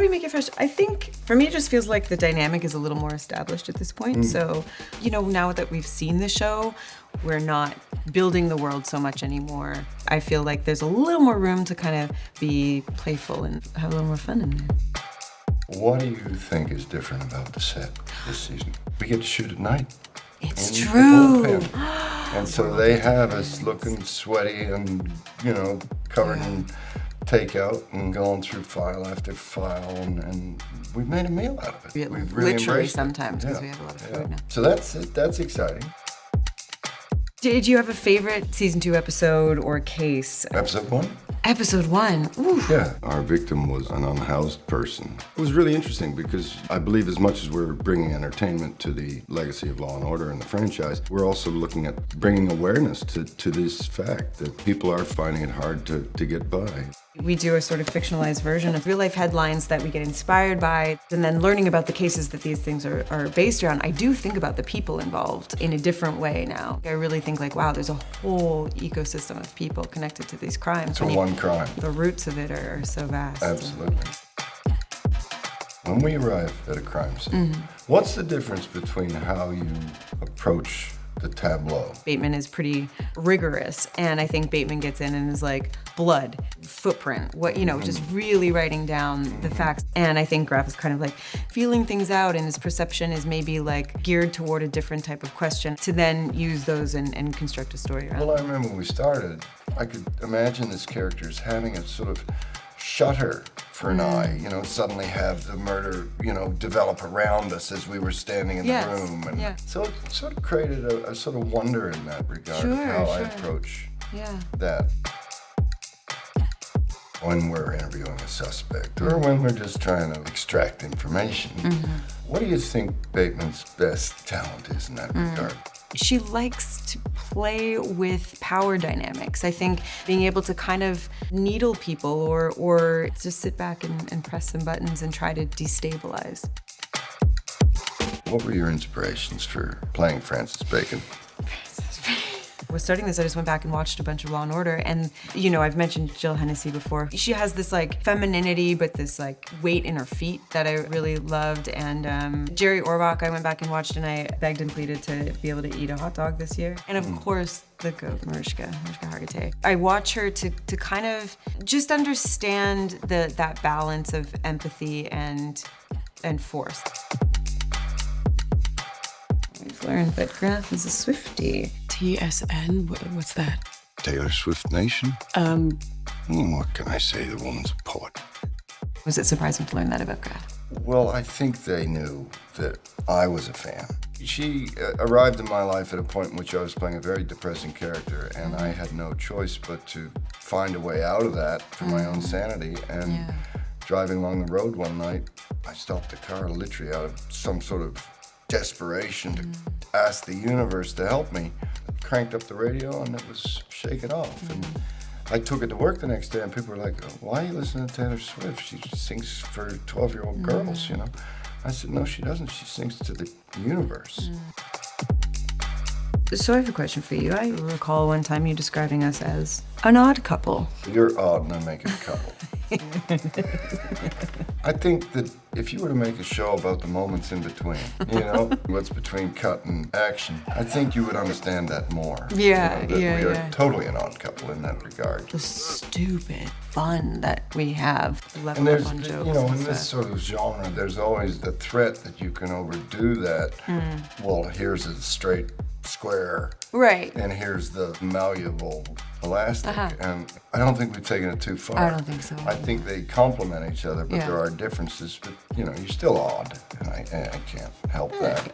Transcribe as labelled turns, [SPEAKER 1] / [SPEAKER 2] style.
[SPEAKER 1] we make it fresh? I think, for me, it just feels like the dynamic is a little more established at this point. So, now that we've seen the show, we're not building the world so much anymore. I feel like there's a little more room to kind of be playful and have a little more fun in there.
[SPEAKER 2] What do you think is different about the set this season? We get to shoot at night.
[SPEAKER 1] It's true.
[SPEAKER 2] And so they have us looking sweaty and, covered in takeout and going through file after file, and we've made a meal out of it. We've really
[SPEAKER 1] literally sometimes, because we have a lot of food now.
[SPEAKER 2] So that's exciting.
[SPEAKER 1] Did you have a favorite season 2 episode or case?
[SPEAKER 2] Episode 1?
[SPEAKER 1] Episode 1. Ooh.
[SPEAKER 2] Yeah, our victim was an unhoused person. It was really interesting because I believe as much as we're bringing entertainment to the legacy of Law & Order and the franchise, we're also looking at bringing awareness to this fact that people are finding it hard to get by.
[SPEAKER 1] We do a sort of fictionalized version of real-life headlines that we get inspired by, and then learning about the cases that these things are based around. I do think about the people involved in a different way now. I really think wow, there's a whole ecosystem of people connected to these crimes.
[SPEAKER 2] To one crime.
[SPEAKER 1] The roots of it are so vast.
[SPEAKER 2] Absolutely. When we arrive at a crime scene, what's the difference between how you approach the tableau?
[SPEAKER 1] Bateman is pretty rigorous, and I think Bateman gets in and is like, blood, footprint, just really writing down the facts. And I think Graff is kind of like feeling things out, and his perception is maybe like geared toward a different type of question to then use those and construct a story around.
[SPEAKER 2] Well, I remember when we started, I could imagine this character as having a sort of shutter for an eye, suddenly have the murder, develop around us as we were standing in the room. And so it sort of created a sort of wonder in that regard of how I approach that. When we're interviewing a suspect or when we're just trying to extract information, what do you think Bateman's best talent is in that regard?
[SPEAKER 1] She likes to play with power dynamics. I think being able to kind of needle people or just sit back and press some buttons and try to destabilize.
[SPEAKER 2] What were your inspirations for playing Francis Bacon?
[SPEAKER 1] Was starting this, I just went back and watched a bunch of Law & Order, and I've mentioned Jill Hennessy before. She has this femininity, but this weight in her feet that I really loved. And Jerry Orbach, I went back and watched, and I begged and pleaded to be able to eat a hot dog this year. And of course, the goat, Mariska Hargitay. I watch her to kind of just understand that balance of empathy and force. We've learned that Graff is a Swiftie.
[SPEAKER 3] TSN? What's that?
[SPEAKER 2] Taylor Swift Nation? What can I say? The woman's a poet.
[SPEAKER 1] Was it surprising to learn that about Graff?
[SPEAKER 2] Well, I think they knew that I was a fan. She arrived in my life at a point in which I was playing a very depressing character, and I had no choice but to find a way out of that for my own sanity. And driving along the road one night, I stopped the car literally out of some sort of desperation to ask the universe to help me. I cranked up the radio and it was shaking off. And I took it to work the next day and people were like, why are you listening to Taylor Swift? She sings for 12-year-old girls, I said, no, she doesn't. She sings to the universe.
[SPEAKER 1] So I have a question for you. I recall one time you describing us as an odd couple.
[SPEAKER 2] You're odd and I make it a couple. I think that if you were to make a show about the moments in between, what's between cut and action, I think you would understand that more. We are totally an odd couple in that regard.
[SPEAKER 1] The stupid fun that we have.
[SPEAKER 2] And there's, in this sort of genre, there's always the threat that you can overdo that. Well, here's a straight square.
[SPEAKER 1] Right.
[SPEAKER 2] And here's the malleable elastic. And I don't think we've taken it too far.
[SPEAKER 1] I don't think so.
[SPEAKER 2] I think they complement each other, but there are differences. But, you're still odd, and I can't help that.